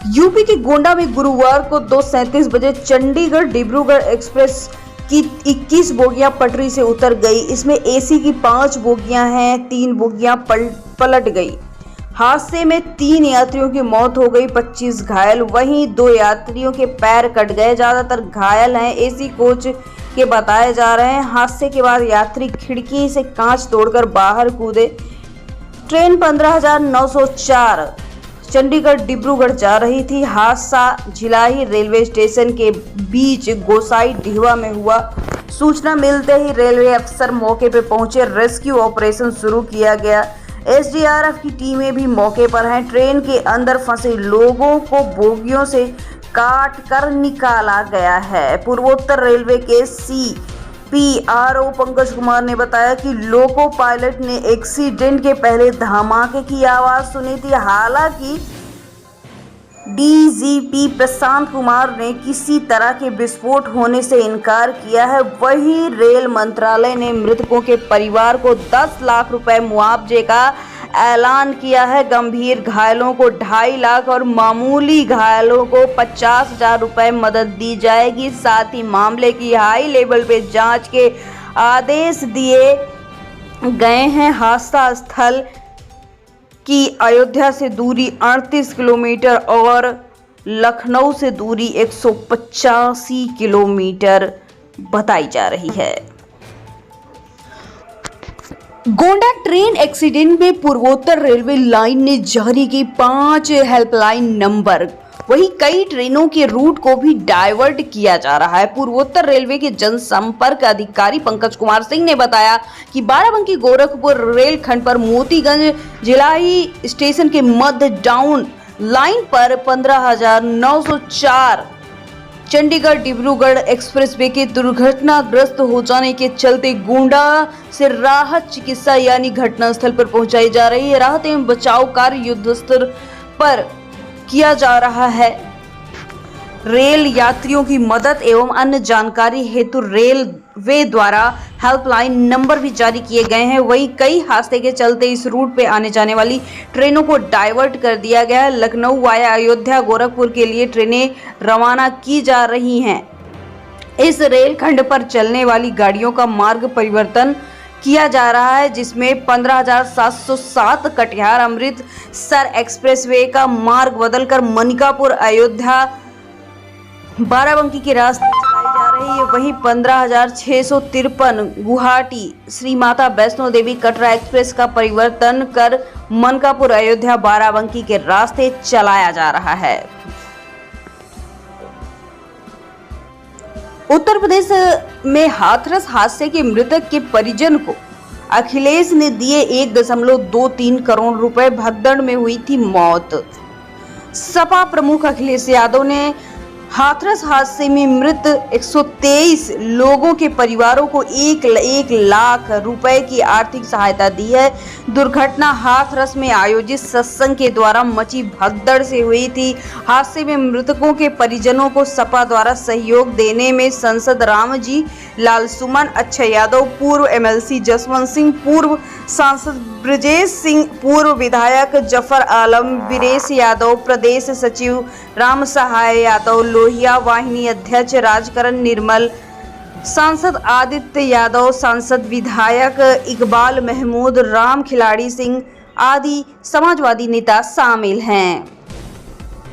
UP के गोंडा में गुरुवार को 2:37 बजे चंडीगढ़ डिब्रूगढ़ एक्सप्रेस की 21 बोगियां पटरी से उतर गई। इसमें एसी की 5 बोगियां हैं, 3 बोगियां पलट गई। हादसे में 3 यात्रियों की मौत हो गई, 25 घायल, वहीं 2 यात्रियों के पैर कट गए। ज्यादातर घायल हैं एसी कोच के बताए जा रहे हैं। हादसे के बाद यात्री खिड़की से कांच तोड़कर बाहर कूदे। ट्रेन 15,904 चंडीगढ़ डिब्रूगढ़ जा रही थी। हादसा झिलाही रेलवे स्टेशन के बीच गोसाई ढीवा में हुआ। सूचना मिलते ही रेलवे अफसर मौके पर पहुंचे, रेस्क्यू ऑपरेशन शुरू किया गया। एसडीआरएफ की टीमें भी मौके पर हैं। ट्रेन के अंदर फंसे लोगों को बोगियों से काट कर निकाला गया है। पूर्वोत्तर रेलवे के CPRO पंकज कुमार ने बताया कि लोको पायलट ने एक्सीडेंट के पहले धमाके की आवाज सुनी थी। हालांकि डीजीपी प्रशांत कुमार ने किसी तरह के विस्फोट होने से इनकार किया है। वहीं रेल मंत्रालय ने मृतकों के परिवार को 10 लाख रुपए मुआवजे का ऐलान किया है। गंभीर घायलों को 2.5 लाख और मामूली घायलों को 50,000 रुपए मदद दी जाएगी। साथ ही मामले की हाई लेवल पे जांच के आदेश दिए गए हैं। हादसा स्थल की अयोध्या से दूरी 38 किलोमीटर और लखनऊ से दूरी 185 किलोमीटर बताई जा रही है। गोंडा ट्रेन एक्सीडेंट में पूर्वोत्तर रेलवे लाइन ने जारी की 5 हेल्पलाइन नंबर। वहीं कई ट्रेनों के रूट को भी डाइवर्ट किया जा रहा है। पूर्वोत्तर रेलवे के जनसंपर्क अधिकारी पंकज कुमार सिंह ने बताया कि बाराबंकी गोरखपुर रेलखंड पर मोतीगंज झिलाही स्टेशन के मध्य डाउन लाइन पर 15,904 चंडीगढ़ डिब्रूगढ़ एक्सप्रेसवे के दुर्घटनाग्रस्त हो जाने के चलते गोंडा से राहत चिकित्सा यानी घटनास्थल पर पहुंचाई जा रही है। राहत एवं बचाव कार्य युद्धस्तर पर किया जा रहा है। रेल यात्रियों की मदद एवं अन्य जानकारी हेतु रेलवे द्वारा हेल्पलाइन नंबर भी जारी किए गए हैं। वहीं कई हादसे के चलते इस रूट पे आने जाने वाली ट्रेनों को डाइवर्ट कर दिया गया है। लखनऊ वाया अयोध्या गोरखपुर के लिए ट्रेनें रवाना की जा रही हैं। इस रेलखंड पर चलने वाली गाड़ियों का मार्ग परिवर्तन किया जा रहा है, जिसमें 15,707 कटिहार अमृतसर एक्सप्रेसवे का मार्ग बदलकर मनिकापुर अयोध्या बाराबंकी के रास्ते चलाई जा रही है। वहीं 15,653 गुवाहाटी श्री माता वैष्णो देवी कटरा एक्सप्रेस का परिवर्तन कर मनकापुर अयोध्या बाराबंकी के रास्ते चलाया जा रहा है। उत्तर प्रदेश में हाथरस हादसे के मृतक के परिजन को अखिलेश ने दिए 1.23 करोड़ रुपए। भगदड़ में हुई थी मौत। सपा प्रमुख अखिलेश यादव ने हाथरस हादसे में मृत 123 लोगों के परिवारों को 1 लाख रुपए की आर्थिक सहायता दी है। दुर्घटना हाथरस में आयोजित सत्संग के द्वारा मची भगदड़ से हुई थी। हादसे में मृतकों के परिजनों को सपा द्वारा सहयोग देने में सांसद रामजी लाल सुमन, अक्षय यादव, पूर्व MLC जसवंत सिंह, पूर्व सांसद ब्रजेश सिंह, पूर्व विधायक जफर आलम, वीरेश यादव, प्रदेश सचिव राम सहाय यादव, लोहिया वाहिनी अध्यक्ष राजकरण निर्मल, सांसद आदित्य यादव, सांसद विधायक इकबाल महमूद, राम खिलाड़ी सिंह आदि समाजवादी नेता शामिल हैं।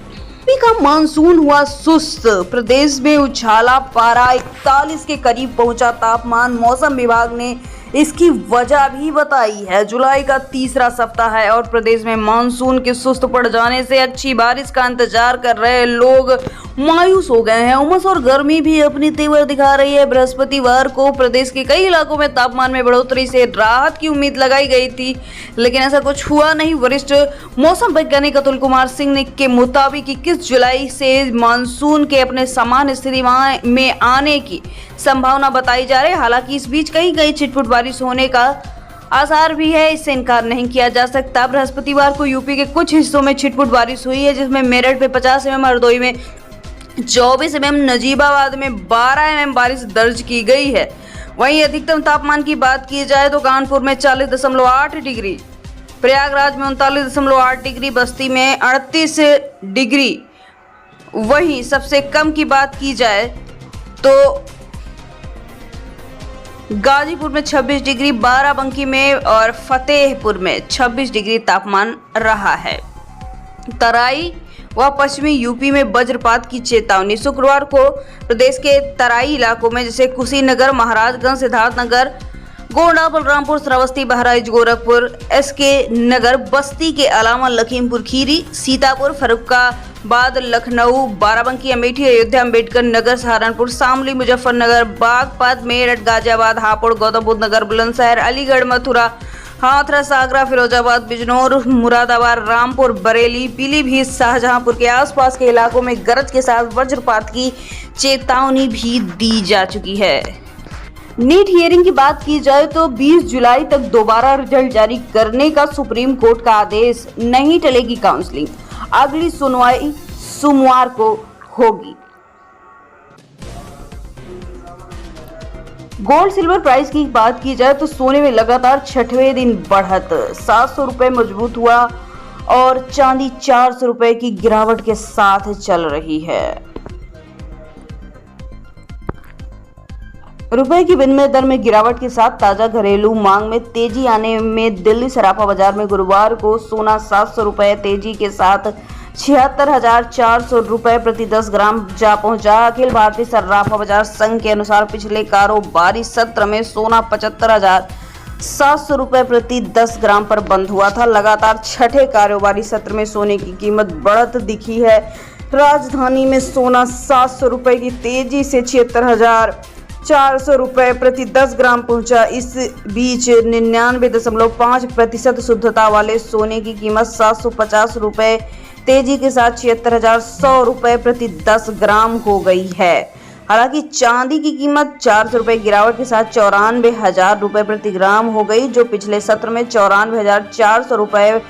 यूपी का मानसून हुआ सुस्त। प्रदेश में उछाला पारा, 41 के करीब पहुंचा तापमान। मौसम विभाग ने इसकी वजह भी बताई है। जुलाई का तीसरा सप्ताह है और प्रदेश में मानसून के सुस्त पड़ जाने से अच्छी बारिश का इंतजार कर रहे लोग मायूस हो गए हैं। उमस और गर्मी भी अपनी तेवर दिखा रही है। बृहस्पतिवार को प्रदेश के कई इलाकों में तापमान में बढ़ोतरी से राहत की उम्मीद लगाई गई थी, लेकिन ऐसा कुछ हुआ नहीं। वरिष्ठ मौसम वैज्ञानिक अतुल कुमार सिंह के मुताबिक 21 जुलाई से मानसून के अपने सामान्य स्थिति में आने की संभावना बताई जा रही है। हालांकि इस बीच कहीं छिटपुट बारिश होने का आसार भी है, इससे इनकार नहीं किया जा सकता। बृहस्पतिवार को यूपी के कुछ हिस्सों में छिटपुट बारिश हुई है, जिसमें मेरठ में 50 mm, हरदोई में 24 mm, नजीबाबाद में 12 mm बारिश दर्ज की गई है। वहीं अधिकतम तापमान की बात की जाए तो कानपुर में 40.8 डिग्री, प्रयागराज में 39.8 डिग्री, बस्ती में 38 डिग्री, वहीं सबसे कम की बात की जाए तो गाजीपुर में 26 डिग्री, बाराबंकी में और फतेहपुर में 26 डिग्री तापमान रहा है। तराई व पश्चिमी यूपी में वज्रपात की चेतावनी। शुक्रवार को प्रदेश के तराई इलाकों में जैसे कुशीनगर, महाराजगंज, सिद्धार्थनगर, गोंडा, बलरामपुर, श्रावस्ती, बहराइच, गोरखपुर, एसके नगर, बस्ती के अलावा लखीमपुर खीरी, सीतापुर, फर्रुखाबाद, लखनऊ, बाराबंकी, अमेठी, अयोध्या, अम्बेडकर नगर, सहारनपुर, शामली, मुजफ्फरनगर, बागपत, मेरठ, गाजियाबाद, हापुड़, गौतम बुद्ध नगर, बुलंदशहर, अलीगढ़, मथुरा, हाथरस, आगरा, फिरोजाबाद, बिजनौर, मुरादाबाद, रामपुर, बरेली, पीलीभीत, शाहजहांपुर के आसपास के इलाकों में गरज के साथ वज्रपात की चेतावनी भी दी जा चुकी है। नीट हियरिंग की बात की जाए तो 20 जुलाई तक दोबारा रिजल्ट जारी करने का सुप्रीम कोर्ट का आदेश, नहीं टलेगी काउंसलिंग, अगली सुनवाई सोमवार को होगी। गोल्ड सिल्वर प्राइस की बात की जाए तो सोने में लगातार छठवें दिन बढ़त, 700 रुपए मजबूत हुआ और चांदी 400 रुपए की गिरावट के साथ चल रही है। रुपए की विनिमय दर में गिरावट के साथ ताजा घरेलू मांग में तेजी आने में दिल्ली सराफा बाजार में गुरुवार को सोना 700 रुपए तेजी के साथ 76,400 रुपए प्रति 10 ग्राम जा पहुंचा। अखिल भारतीय सराफा बाजार संघ के अनुसार पिछले कारोबारी सत्र में सोना 75,700 रुपए प्रति 10 ग्राम पर बंद हुआ था। लगातार छठे कारोबारी सत्र में सोने की कीमत बढ़त दिखी है। राजधानी में सोना 700 रुपए की तेजी से 76,400 रुपए प्रति 10 ग्राम पहुंचा। इस बीच 99.5% शुद्धता वाले सोने की कीमत 750 रुपए तेजी के साथ 76,100 रुपए प्रति 10 ग्राम हो गई है। हालांकि चांदी की कीमत 400 रुपए गिरावट के साथ 94,000 रुपए प्रति ग्राम हो गई, जो पिछले सत्र में 94,400 रुपए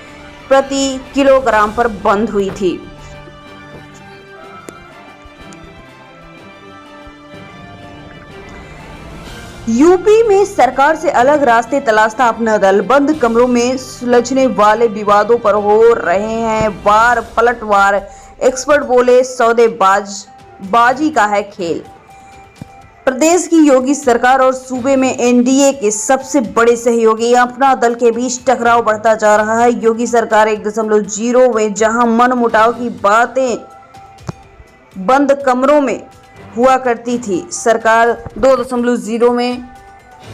प्रति किलोग्राम पर बंद हुई थी। यूपी में सरकार से अलग रास्ते तलाशता अपना दल, बंद कमरों में सुलझने वाले विवादों पर हो रहे हैं वार पलटवार। एक्सपर्ट बोले सौदेबाजी का है खेल। प्रदेश की योगी सरकार और सूबे में एनडीए के सबसे बड़े सहयोगी अपना दल के बीच टकराव बढ़ता जा रहा है। योगी सरकार 1.0 में जहां मनमुटाव की बातें बंद कमरों में हुआ करती थी, सरकार 2.0 में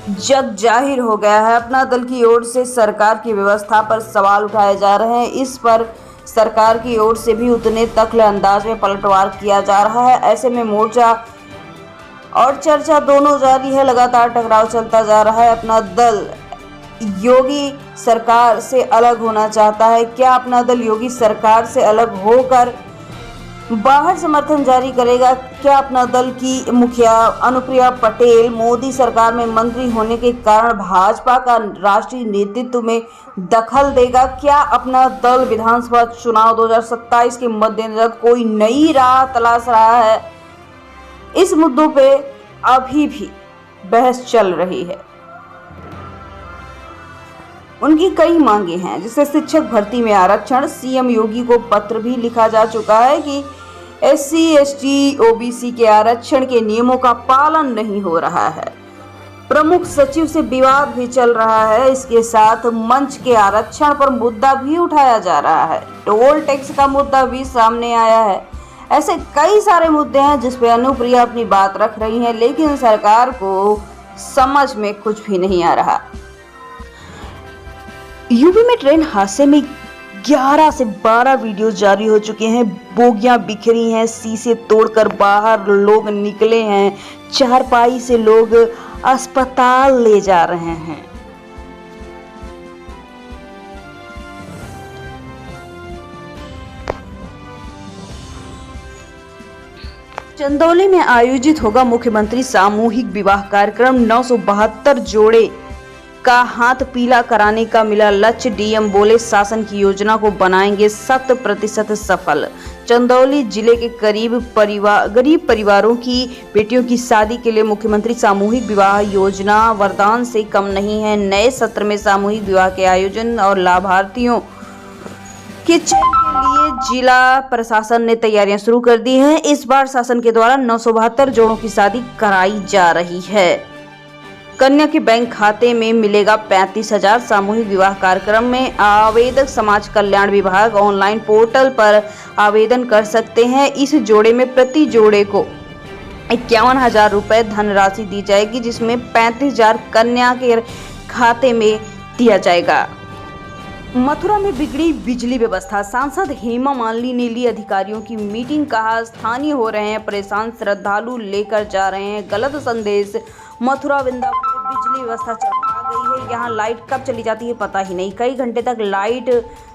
जग जाहिर हो गया है। अपना दल की ओर से सरकार की व्यवस्था पर सवाल उठाए जा रहे हैं। इस पर सरकार की ओर से भी उतने तख्ल अंदाज में पलटवार किया जा रहा है। ऐसे में मोर्चा और चर्चा दोनों जारी है, लगातार टकराव चलता जा रहा है। अपना दल योगी सरकार से अलग होना चाहता है। क्या अपना दल योगी सरकार से अलग होकर बाहर समर्थन जारी करेगा? क्या अपना दल की मुखिया अनुप्रिया पटेल मोदी सरकार में मंत्री होने के कारण भाजपा का राष्ट्रीय नेतृत्व में दखल देगा? क्या अपना दल विधानसभा चुनाव 2027 के मद्देनजर कोई नई राह तलाश रहा है? इस मुद्दों पे अभी भी बहस चल रही है। उनकी कई मांगे हैं, जिससे शिक्षक भर्ती में आरक्षण, सीएम योगी को पत्र भी लिखा जा चुका है कि SC, ST, OBC के आरक्षण के नियमों का पालन नहीं हो रहा है। प्रमुख सचिव से विवाद भी चल रहा है। इसके साथ मंच के आरक्षण पर मुद्दा भी उठाया जा रहा है। टोल टैक्स का मुद्दा भी सामने आया है। ऐसे कई सारे मुद्दे हैं जिस पे अनुप्रिया अपनी बात रख रही हैं, लेकिन सरकार को समझ में कुछ भी नहीं आ रहा। यूपी में ट्रेन हादसे में 11 से 12 वीडियो जारी हो चुके हैं। बोगियां बिखरी हैं, शीशे तोड़कर बाहर लोग निकले हैं, चारपाई से लोग अस्पताल ले जा रहे हैं। चंदौली में आयोजित होगा मुख्यमंत्री सामूहिक विवाह कार्यक्रम। 972 जोड़े का हाथ पीला कराने का मिला लक्ष्य। डीएम बोले शासन की योजना को बनाएंगे 100% सफल। चंदौली जिले के गरीब परिवारों की बेटियों की शादी के लिए मुख्यमंत्री सामूहिक विवाह योजना वरदान से कम नहीं है। नए सत्र में सामूहिक विवाह के आयोजन और लाभार्थियों के चयन के लिए जिला प्रशासन ने तैयारियां शुरू कर दी हैं। इस बार शासन के द्वारा 972 जोड़ों की शादी कराई जा रही है। कन्या के बैंक खाते में मिलेगा 35,000। सामूहिक विवाह कार्यक्रम में आवेदक समाज कल्याण विभाग ऑनलाइन पोर्टल पर आवेदन कर सकते हैं। इस जोड़े में प्रति जोड़े को 51,000 रुपए धनराशि दी जाएगी, जिसमें 35,000 कन्या के खाते में दिया जाएगा। मथुरा में बिगड़ी बिजली व्यवस्था, सांसद हेमा मालिनी ने ली अधिकारियों की मीटिंग। कहा स्थानीय हो रहे हैं परेशान, श्रद्धालु लेकर जा रहे हैं गलत संदेश। मथुरा वृंदावन में बिजली व्यवस्था चरमरा गई है। यहाँ लाइट कब चली जाती है पता ही नहीं। कई घंटे तक लाइट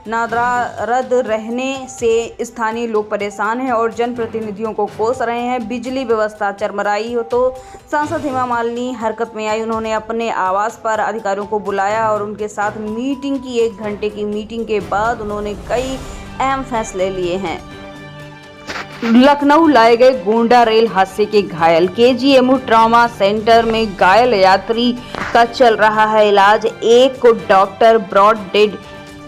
नादारद रहने से स्थानीय लोग परेशान हैं और जनप्रतिनिधियों को कोस रहे हैं। बिजली व्यवस्था चरमराई हो तो सांसद हेमा मालिनी हरकत में आई। उन्होंने अपने आवास पर अधिकारियों को बुलाया और उनके साथ मीटिंग की। 1 घंटे की मीटिंग के बाद उन्होंने कई अहम फैसले लिए हैं। लखनऊ लाए गए गोंडा रेल हादसे के घायल, केजीएमयू ट्रॉमा सेंटर में घायल यात्री का चल रहा है इलाज। एक को डॉक्टर ब्रॉड डेड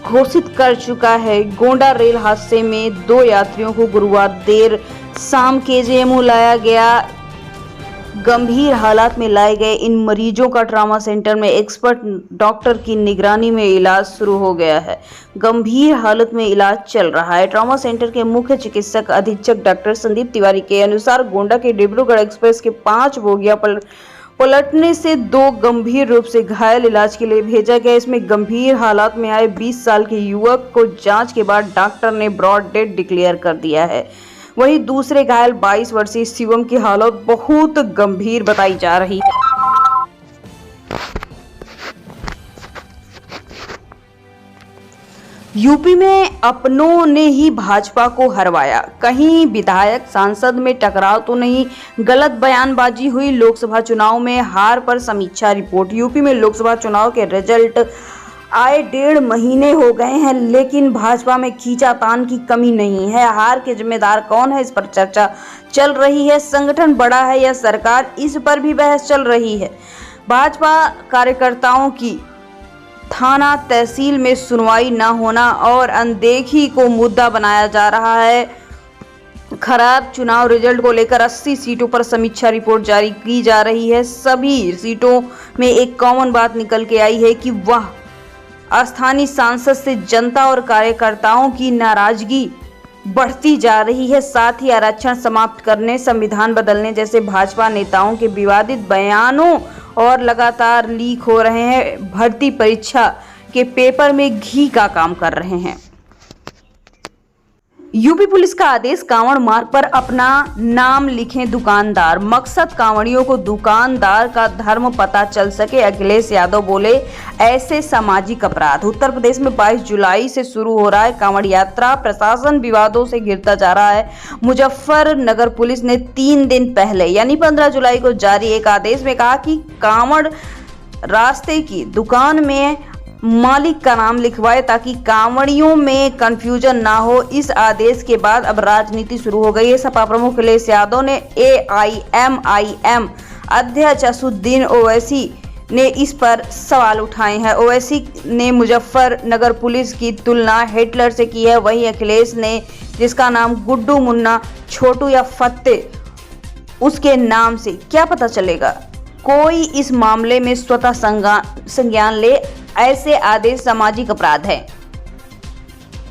घोषित कर चुका है। गोंडा रेल हादसे में 2 यात्रियों को गुरुवार देर शाम केजीएमयू लाया गया। गंभीर हालात में लाए गए इन मरीजों का ट्रॉमा सेंटर में एक्सपर्ट डॉक्टर की निगरानी में इलाज शुरू हो गया है। गंभीर हालत में इलाज चल रहा है। ट्रॉमा सेंटर के मुख्य चिकित्सक अधीक्षक डॉक्टर संदीप तिवारी के अनुसार गोंडा के डिब्रूगढ़ एक्सप्रेस के 5 बोगियां पलटने से 2 गंभीर रूप से घायल इलाज के लिए भेजा गया। इसमें गंभीर हालात में आए 20 साल के युवक को जांच के बाद डॉक्टर ने ब्रॉड डेड डिक्लेयर कर दिया है। वहीं दूसरे घायल 22 वर्षीय शिवम की हालत बहुत गंभीर बताई जा रही है। यूपी में अपनों ने ही भाजपा को हरवाया, कहीं विधायक सांसद में टकराव तो नहीं, गलत बयानबाजी हुई। लोकसभा चुनाव में हार पर समीक्षा रिपोर्ट। यूपी में लोकसभा चुनाव के रिजल्ट आए 1.5 महीने हो गए हैं, लेकिन भाजपा में खींचातान की कमी नहीं है। हार के जिम्मेदार कौन है, इस पर चर्चा चल रही है। संगठन बड़ा है या सरकार, इस पर भी बहस चल रही है। भाजपा कार्यकर्ताओं की थाना तहसील में सुनवाई न होना और अनदेखी को मुद्दा बनाया जा रहा है। खराब चुनाव रिजल्ट को लेकर 80 सीटों पर समीक्षा रिपोर्ट जारी की जा रही है। सभी सीटों में एक कॉमन बात निकल के आई है कि वह स्थानीय सांसद से जनता और कार्यकर्ताओं की नाराजगी बढ़ती जा रही है। साथ ही आरक्षण समाप्त करने, संविधान बदलने जैसे भाजपा नेताओं के विवादित बयानों और लगातार लीक हो रहे हैं भर्ती परीक्षा के पेपर में घी का काम कर रहे हैं। यूपी पुलिस का आदेश, कांवड़ मार्ग पर अपना नाम लिखें दुकानदार। मकसद कांवड़ियों को दुकानदार का धर्म पता चल सके। अखिलेश यादव बोले ऐसे सामाजिक अपराध। उत्तर प्रदेश में 22 जुलाई से शुरू हो रहा है कांवड़ यात्रा। प्रशासन विवादों से घिरता जा रहा है। मुजफ्फरनगर पुलिस ने 3 दिन पहले यानी 15 जुलाई को जारी एक आदेश में कहा कि कांवड़ रास्ते की दुकान में मालिक का नाम लिखवाए ताकि कांवड़ियों में कंफ्यूजन ना हो। इस आदेश के बाद अब राजनीति शुरू हो गई है। सपा प्रमुख अखिलेश यादव ने AIMIM अध्यक्ष असदुद्दीन ओवैसी ने इस पर सवाल उठाए हैं। ओवैसी ने मुजफ्फरनगर पुलिस की तुलना हिटलर से की है। वहीं अखिलेश ने, जिसका नाम गुड्डू, मुन्ना, छोटू या फत्ते, उसके नाम से क्या पता चलेगा। कोई इस मामले में स्वतः संज्ञान ले। ऐसे आदेश सामाजिक अपराध है।